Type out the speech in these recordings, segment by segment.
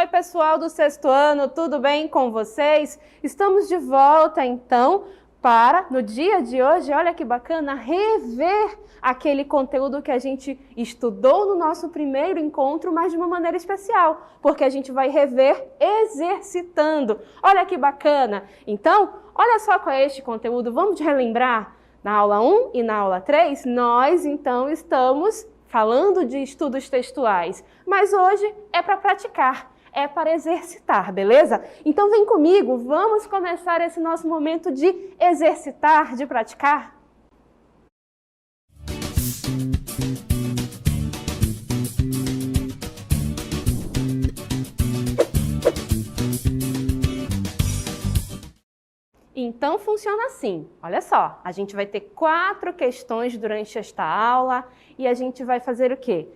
pessoal do sexto ano, tudo bem com vocês? Estamos de volta então para, no dia de hoje, olha que bacana, rever aquele conteúdo que a gente estudou no nosso primeiro encontro, mas de uma maneira especial, porque a gente vai rever exercitando. Olha que bacana! Então, olha só qual é este conteúdo, vamos relembrar? Na aula 1 e na aula 3, nós então estamos falando de estudos textuais, mas hoje é para praticar, é para exercitar, beleza? Então vem comigo, vamos começar esse nosso momento de exercitar, de praticar? Então funciona assim, olha só, a gente vai ter 4 questões durante esta aula e a gente vai fazer o quê?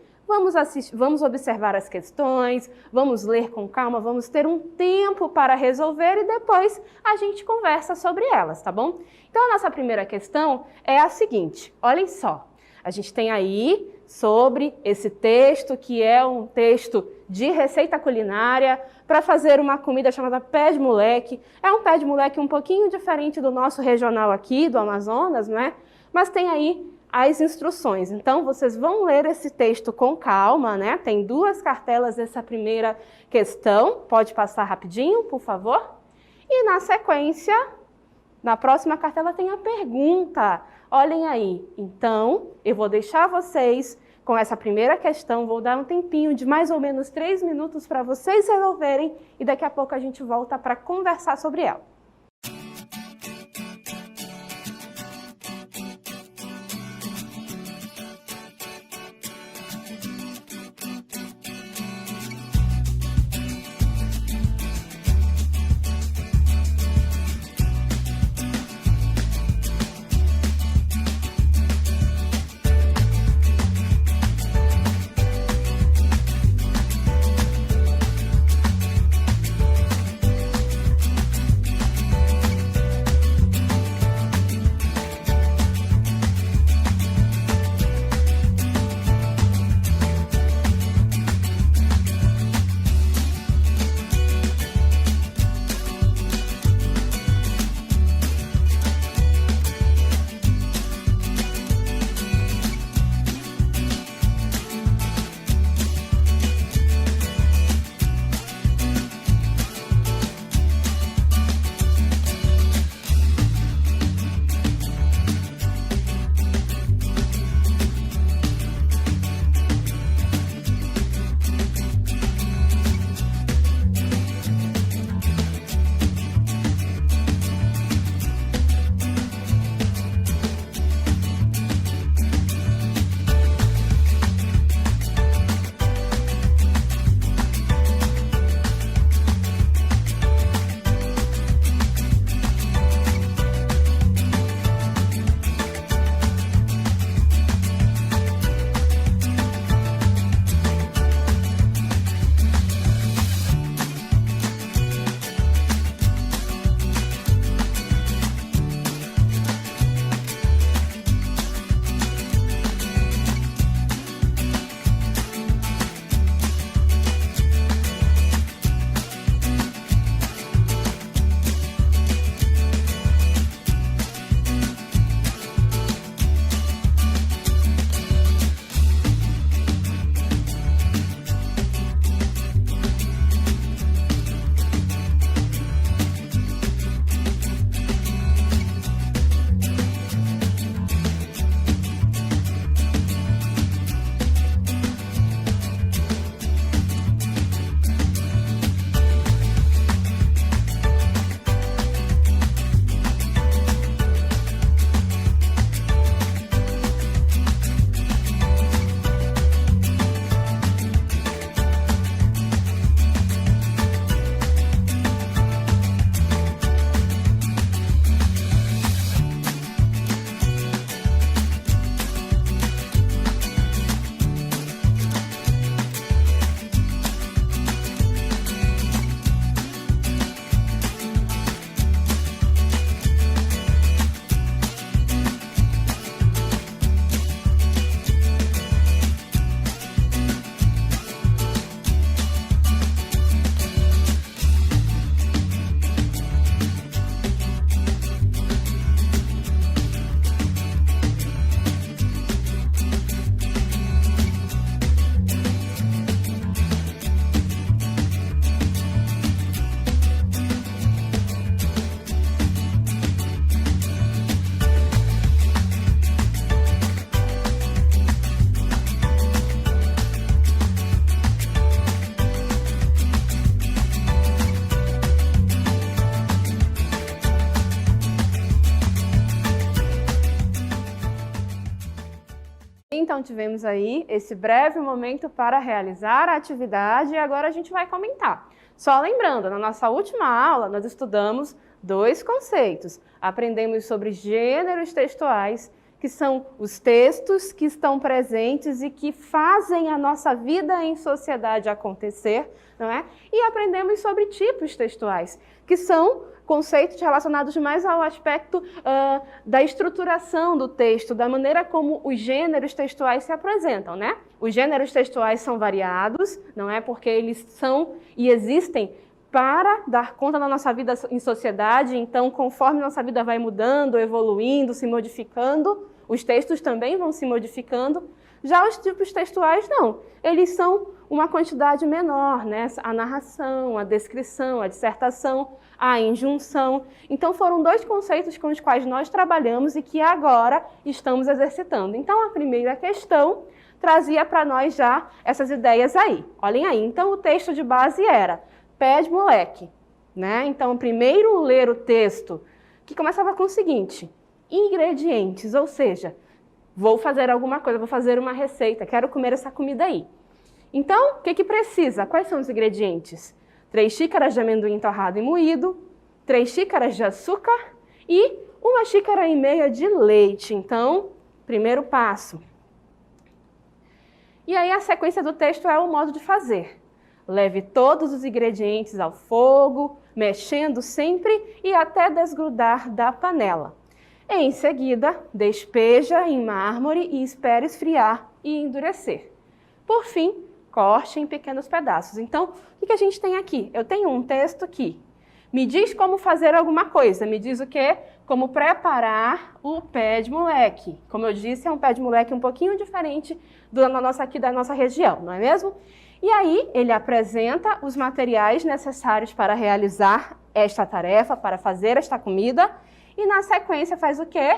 Vamos observar as questões, vamos ler com calma, vamos ter um tempo para resolver e depois a gente conversa sobre elas, tá bom? Então a nossa primeira questão é a seguinte, olhem só, a gente tem aí sobre esse texto que é um texto de receita culinária para fazer uma comida chamada pé de moleque. É um pé de moleque um pouquinho diferente do nosso regional aqui, do Amazonas, não é? Mas tem aí as instruções. Então, vocês vão ler esse texto com calma, né? Tem 2 cartelas dessa primeira questão. Pode passar rapidinho, por favor? E na sequência, na próxima cartela tem a pergunta. Olhem aí. Então, eu vou deixar vocês com essa primeira questão, vou dar um tempinho de mais ou menos 3 minutos para vocês resolverem e daqui a pouco a gente volta para conversar sobre ela. então tivemos aí esse breve momento para realizar a atividade e agora a gente vai comentar. Só lembrando, na nossa última aula nós estudamos 2 conceitos. Aprendemos sobre gêneros textuais, que são os textos que estão presentes e que fazem a nossa vida em sociedade acontecer, não é? E aprendemos sobre tipos textuais, que são conceitos relacionados mais ao aspecto da estruturação do texto, da maneira como os gêneros textuais se apresentam, né? Os gêneros textuais são variados, não é? Porque eles são e existem para dar conta da nossa vida em sociedade, então conforme nossa vida vai mudando, evoluindo, se modificando, os textos também vão se modificando. Já os tipos textuais não, eles são uma quantidade menor, né? A narração, a descrição, a dissertação, a injunção. Então foram 2 conceitos com os quais nós trabalhamos e que agora estamos exercitando. Então a primeira questão trazia para nós já essas ideias aí. Olhem aí, então o texto de base era pé de moleque, né? Então primeiro ler o texto, que começava com o seguinte: ingredientes, ou seja, vou fazer alguma coisa, vou fazer uma receita, quero comer essa comida aí. Então, o que precisa? Quais são os ingredientes? 3 xícaras de amendoim torrado e moído, 3 xícaras de açúcar e 1,5 xícaras de leite. Então, primeiro passo. E aí a sequência do texto é o modo de fazer. Leve todos os ingredientes ao fogo, mexendo sempre e até desgrudar da panela. Em seguida, despeja em mármore e espere esfriar e endurecer. Por fim, corte em pequenos pedaços. Então, o que a gente tem aqui? Eu tenho um texto que me diz como fazer alguma coisa. Me diz o quê? Como preparar o pé de moleque. Como eu disse, é um pé de moleque um pouquinho diferente da nossa região, não é mesmo? E aí, ele apresenta os materiais necessários para realizar esta tarefa, para fazer esta comida. E na sequência faz o quê?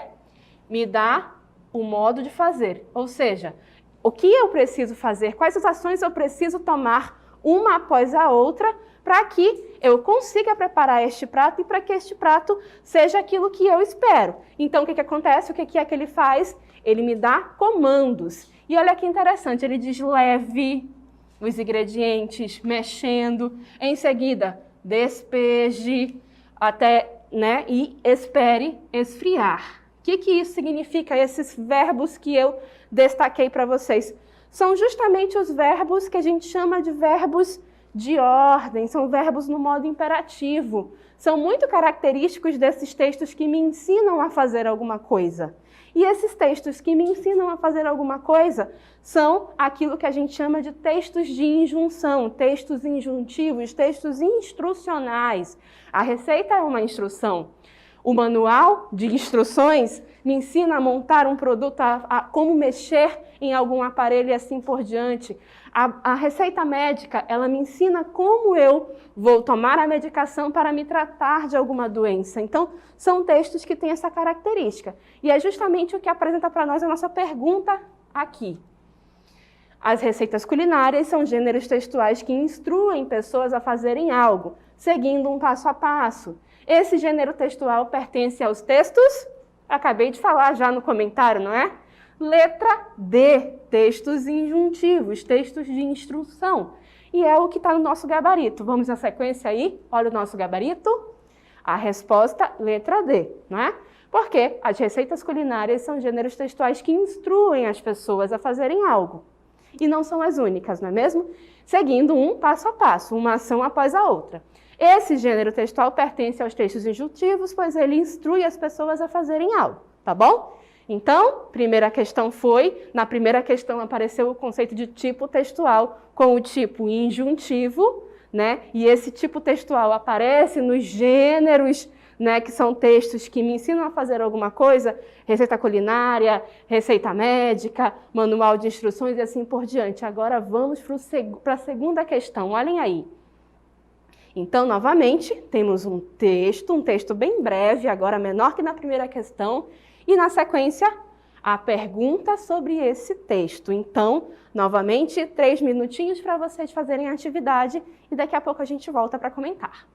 Me dá o modo de fazer. Ou seja, o que eu preciso fazer, quais as ações eu preciso tomar uma após a outra para que eu consiga preparar este prato e para que este prato seja aquilo que eu espero. Então, o que acontece? O que é que ele faz? Ele me dá comandos. E olha que interessante, ele diz leve os ingredientes, mexendo. Em seguida, despeje até, né, e espere esfriar. O que isso significa? Esses verbos que eu destaquei para vocês são justamente os verbos que a gente chama de verbos de ordem, são verbos no modo imperativo. São muito característicos desses textos que me ensinam a fazer alguma coisa. E esses textos que me ensinam a fazer alguma coisa são aquilo que a gente chama de textos de injunção, textos injuntivos, textos instrucionais. A receita é uma instrução. O manual de instruções me ensina a montar um produto, a como mexer em algum aparelho e assim por diante. A receita médica, ela me ensina como eu vou tomar a medicação para me tratar de alguma doença. Então, são textos que têm essa característica. E é justamente o que apresenta para nós a nossa pergunta aqui. As receitas culinárias são gêneros textuais que instruem pessoas a fazerem algo, seguindo um passo a passo. Esse gênero textual pertence aos textos, acabei de falar já no comentário, não é? Letra D, textos injuntivos, textos de instrução. E é o que está no nosso gabarito. Vamos na sequência aí? Olha o nosso gabarito. A resposta, letra D, não é? Porque as receitas culinárias são gêneros textuais que instruem as pessoas a fazerem algo. E não são as únicas, não é mesmo? Seguindo um passo a passo, uma ação após a outra. Esse gênero textual pertence aos textos injuntivos, pois ele instrui as pessoas a fazerem algo, tá bom? Então, primeira questão foi, na primeira questão apareceu o conceito de tipo textual com o tipo injuntivo, né? E esse tipo textual aparece nos gêneros, né, que são textos que me ensinam a fazer alguma coisa, receita culinária, receita médica, manual de instruções e assim por diante. Agora vamos para a segunda questão, olhem aí. Então, novamente, temos um texto bem breve, agora menor que na primeira questão, e na sequência, a pergunta sobre esse texto. Então, novamente, 3 minutinhos para vocês fazerem a atividade e daqui a pouco a gente volta para comentar.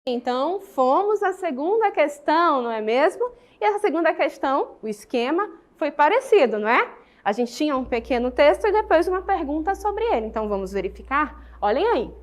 Então, fomos à segunda questão, não é mesmo? E essa segunda questão, o esquema foi parecido, não é? A gente tinha um pequeno texto e depois uma pergunta sobre ele. Então, vamos verificar? Olhem aí.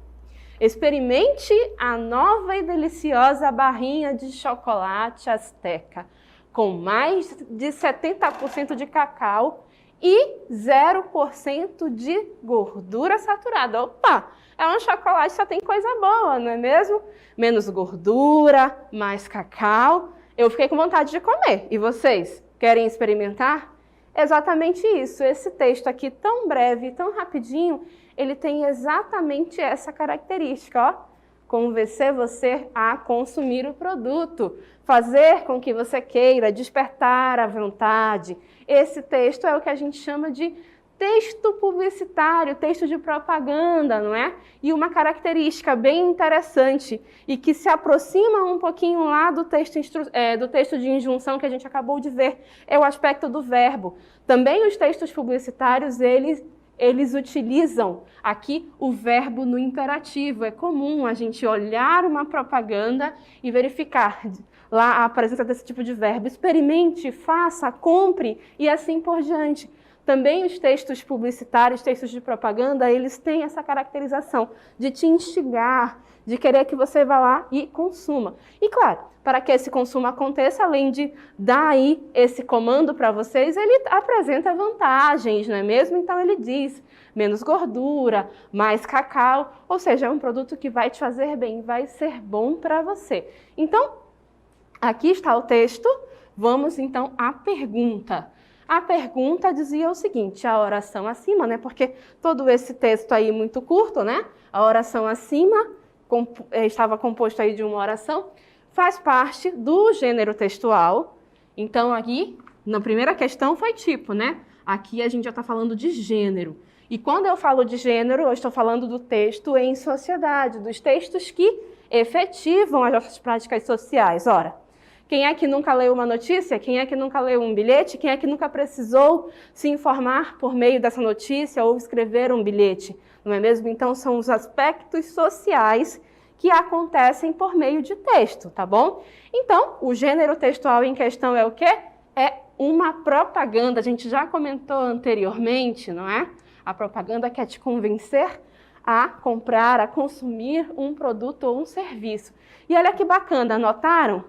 Experimente a nova e deliciosa barrinha de chocolate Azteca, com mais de 70% de cacau e 0% de gordura saturada. Opa! É um chocolate que só tem coisa boa, não é mesmo? Menos gordura, mais cacau. Eu fiquei com vontade de comer. E vocês? Querem experimentar? Exatamente isso. Esse texto aqui, tão breve, tão rapidinho, ele tem exatamente essa característica, ó. Convencer você a consumir o produto, fazer com que você queira, despertar a vontade. Esse texto é o que a gente chama de texto publicitário, texto de propaganda, não é? E uma característica bem interessante e que se aproxima um pouquinho lá do texto de injunção que a gente acabou de ver, é o aspecto do verbo. Também os textos publicitários, eles utilizam aqui o verbo no imperativo. É comum a gente olhar uma propaganda e verificar lá a presença desse tipo de verbo. Experimente, faça, compre e assim por diante. Também os textos publicitários, textos de propaganda, eles têm essa caracterização de te instigar, de querer que você vá lá e consuma. E claro, para que esse consumo aconteça, além de dar aí esse comando para vocês, ele apresenta vantagens, não é mesmo? Então ele diz menos gordura, mais cacau, ou seja, é um produto que vai te fazer bem, vai ser bom para você. Então, aqui está o texto, vamos então à pergunta. A pergunta dizia o seguinte, a oração acima, né? Porque todo esse texto aí muito curto, né? A oração acima estava composto aí de uma oração, faz parte do gênero textual. Então aqui, na primeira questão foi tipo, né? Aqui a gente já está falando de gênero. E quando eu falo de gênero, eu estou falando do texto em sociedade, dos textos que efetivam as nossas práticas sociais. Ora, quem é que nunca leu uma notícia? Quem é que nunca leu um bilhete? Quem é que nunca precisou se informar por meio dessa notícia ou escrever um bilhete? Não é mesmo? Então, são os aspectos sociais que acontecem por meio de texto, tá bom? Então, o gênero textual em questão é o quê? É uma propaganda. A gente já comentou anteriormente, não é? A propaganda quer te convencer a comprar, a consumir um produto ou um serviço. E olha que bacana, notaram?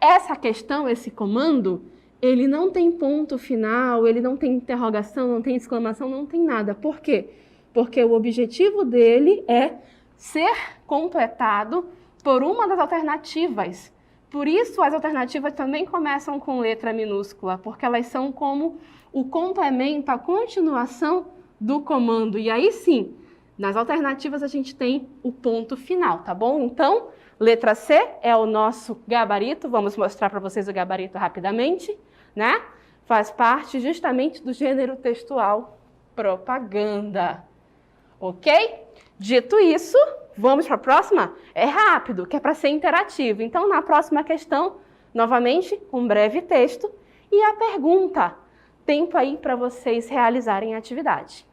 Essa questão, esse comando, ele não tem ponto final, ele não tem interrogação, não tem exclamação, não tem nada. Por quê? Porque o objetivo dele é ser completado por uma das alternativas. Por isso, as alternativas também começam com letra minúscula, porque elas são como o complemento, a continuação do comando. E aí sim, nas alternativas a gente tem o ponto final, tá bom? Então, letra C é o nosso gabarito, vamos mostrar para vocês o gabarito rapidamente, né? Faz parte justamente do gênero textual propaganda, ok? Dito isso, vamos para a próxima? É rápido, que é para ser interativo. Então, na próxima questão, novamente, um breve texto e a pergunta. Tempo aí para vocês realizarem a atividade.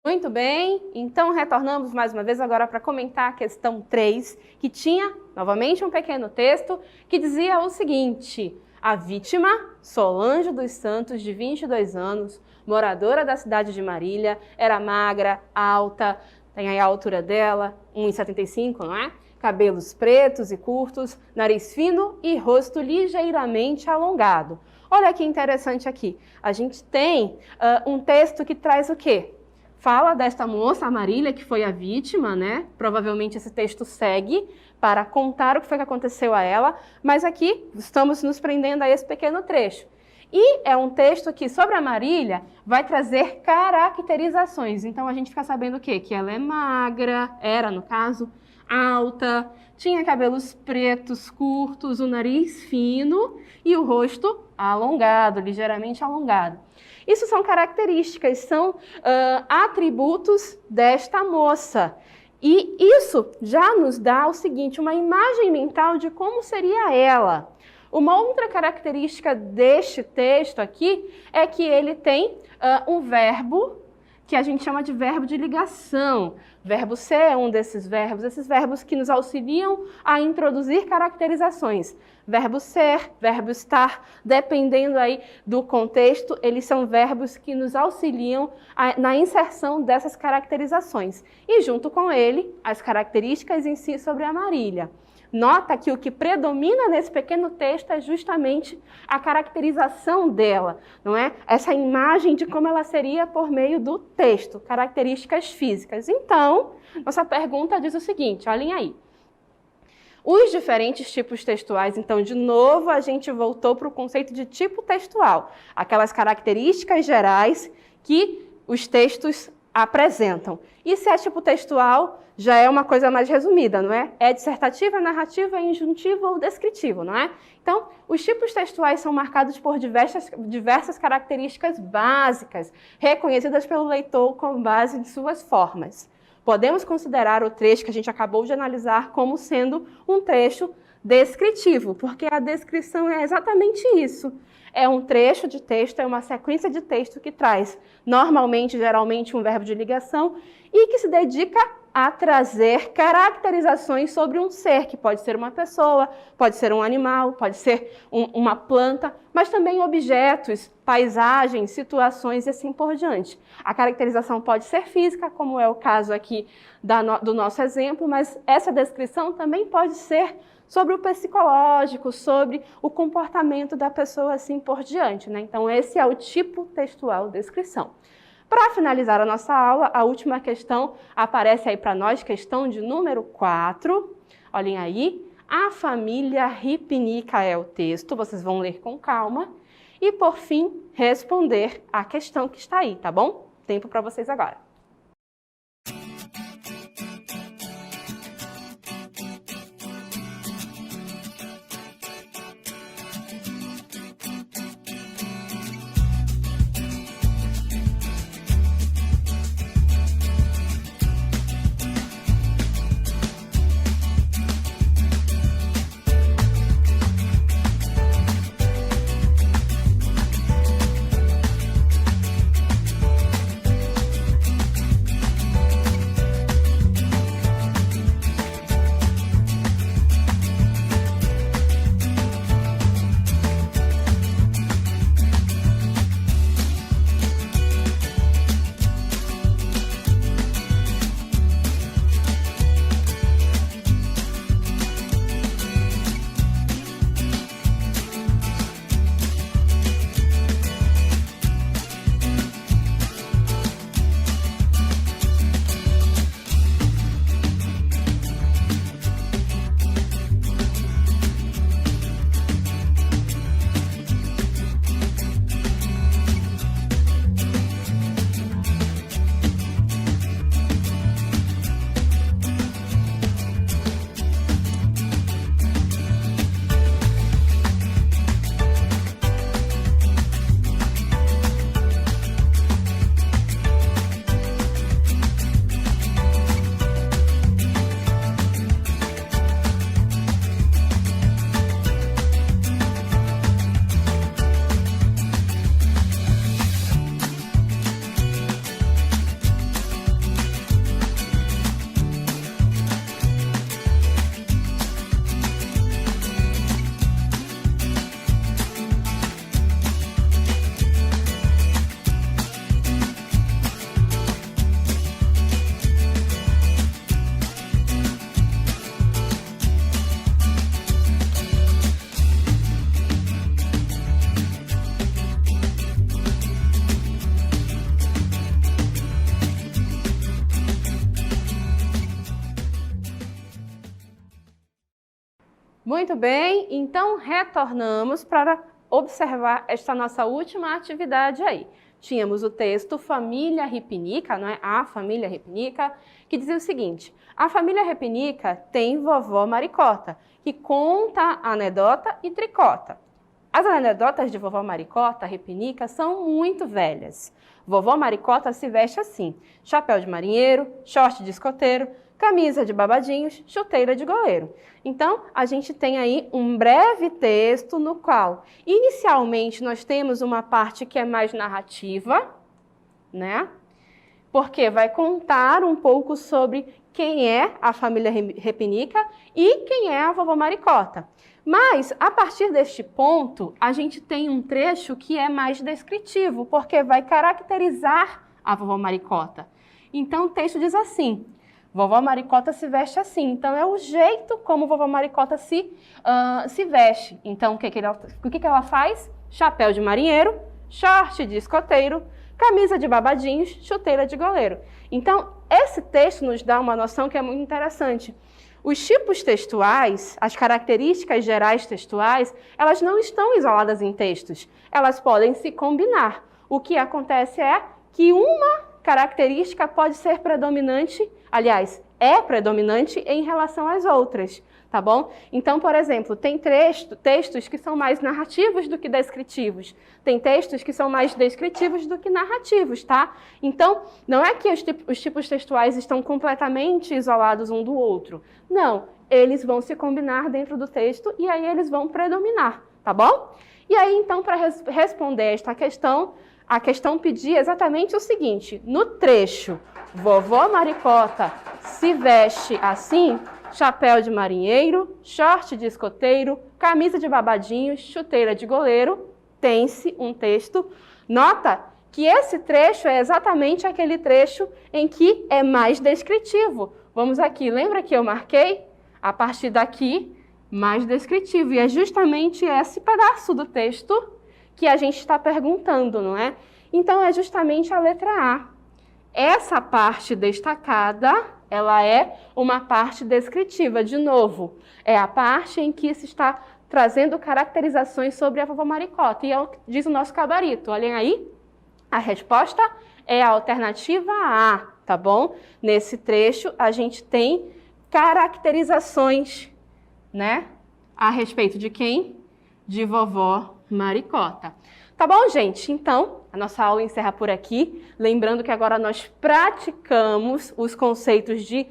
Muito bem, então retornamos mais uma vez agora para comentar a questão 3, que tinha, novamente, um pequeno texto que dizia o seguinte: a vítima, Solange dos Santos, de 22 anos, moradora da cidade de Marília, era magra, alta, tem aí a altura dela, 1,75, não é? Cabelos pretos e curtos, nariz fino e rosto ligeiramente alongado. Olha que interessante aqui, a gente tem um texto que traz o quê? Fala desta moça, a Marília, que foi a vítima, né? Provavelmente esse texto segue para contar o que foi que aconteceu a ela, mas aqui estamos nos prendendo a esse pequeno trecho. E é um texto que, sobre a Marília, vai trazer caracterizações. Então, a gente fica sabendo o quê? Que ela é magra, era, no caso, alta, tinha cabelos pretos, curtos, o nariz fino e o rosto alongado, ligeiramente alongado. Isso são características, são atributos desta moça. E isso já nos dá o seguinte, uma imagem mental de como seria ela. Uma outra característica deste texto aqui é que ele tem um verbo que a gente chama de verbo de ligação. Verbo ser é um desses verbos, esses verbos que nos auxiliam a introduzir caracterizações. Verbo ser, verbo estar, dependendo aí do contexto, eles são verbos que nos auxiliam na inserção dessas caracterizações. E junto com ele, as características em si sobre a Marília. Nota que o que predomina nesse pequeno texto é justamente a caracterização dela, não é? Essa imagem de como ela seria por meio do texto, características físicas. Então, nossa pergunta diz o seguinte, olhem aí. Os diferentes tipos textuais, então, de novo, a gente voltou para o conceito de tipo textual, aquelas características gerais que os textos apresentam. E se é tipo textual, já é uma coisa mais resumida, não é? É dissertativa, narrativa, injuntivo ou descritivo, não é? Então, os tipos textuais são marcados por diversas características básicas, reconhecidas pelo leitor com base em suas formas. Podemos considerar o trecho que a gente acabou de analisar como sendo um trecho descritivo, porque a descrição é exatamente isso. É um trecho de texto, é uma sequência de texto que traz, normalmente, geralmente, um verbo de ligação e que se dedica a trazer caracterizações sobre um ser, que pode ser uma pessoa, pode ser um animal, pode ser uma planta, mas também objetos, paisagens, situações e assim por diante. A caracterização pode ser física, como é o caso aqui do nosso exemplo, mas essa descrição também pode ser sobre o psicológico, sobre o comportamento da pessoa, assim por diante, né? Então, esse é o tipo textual descrição. Para finalizar a nossa aula, a última questão aparece aí para nós, questão de número 4. Olhem aí, a família Ripnica é o texto, vocês vão ler com calma. E, por fim, responder a questão que está aí, tá bom? Tempo para vocês agora. Muito bem, então retornamos para observar esta nossa última atividade aí. Tínhamos o texto Família Ripinica, não é? A Família Ripinica, que dizia o seguinte: a família Ripinica tem vovó Maricota, que conta anedota e tricota. As anedotas de vovó Maricota Ripinica são muito velhas. Vovó Maricota se veste assim: chapéu de marinheiro, short de escoteiro, camisa de babadinhos, chuteira de goleiro. Então, a gente tem aí um breve texto no qual, inicialmente, nós temos uma parte que é mais narrativa, né? Porque vai contar um pouco sobre quem é a família Ripinica e quem é a vovó Maricota. Mas, a partir deste ponto, a gente tem um trecho que é mais descritivo, porque vai caracterizar a vovó Maricota. Então, o texto diz assim: vovó Maricota se veste assim. Então, é o jeito como vovó Maricota se veste. Então, o que ela faz? Chapéu de marinheiro, short de escoteiro, camisa de babadinhos, chuteira de goleiro. Então, esse texto nos dá uma noção que é muito interessante. Os tipos textuais, as características gerais textuais, elas não estão isoladas em textos. Elas podem se combinar. O que acontece é que uma característica pode ser predominante, aliás, é predominante em relação às outras, tá bom? Então, por exemplo, tem textos que são mais narrativos do que descritivos. Tem textos que são mais descritivos do que narrativos, tá? Então, não é que os tipos textuais estão completamente isolados um do outro. Não, eles vão se combinar dentro do texto e aí eles vão predominar, tá bom? E aí, então, para responder esta questão, a questão pedia exatamente o seguinte: no trecho, vovó Maricota se veste assim, chapéu de marinheiro, short de escoteiro, camisa de babadinhos, chuteira de goleiro, tem-se um texto. Nota que esse trecho é exatamente aquele trecho em que é mais descritivo. Vamos aqui, lembra que eu marquei? A partir daqui, mais descritivo. E é justamente esse pedaço do texto que a gente está perguntando, não é? Então, é justamente a letra A. Essa parte destacada, ela é uma parte descritiva. De novo, é a parte em que se está trazendo caracterizações sobre a vovó Maricota. E é o que diz o nosso gabarito. Olhem aí, a resposta é a alternativa A, tá bom? Nesse trecho, a gente tem caracterizações, né? A respeito de quem? De vovó Maricota. Tá bom, gente? Então, a nossa aula encerra por aqui. Lembrando que agora nós praticamos os conceitos de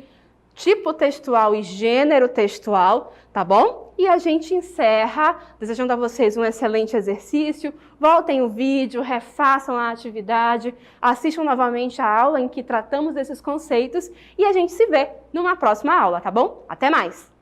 tipo textual e gênero textual, tá bom? E a gente encerra desejando a vocês um excelente exercício. Voltem o vídeo, refaçam a atividade, assistam novamente a aula em que tratamos desses conceitos e a gente se vê numa próxima aula, tá bom? Até mais!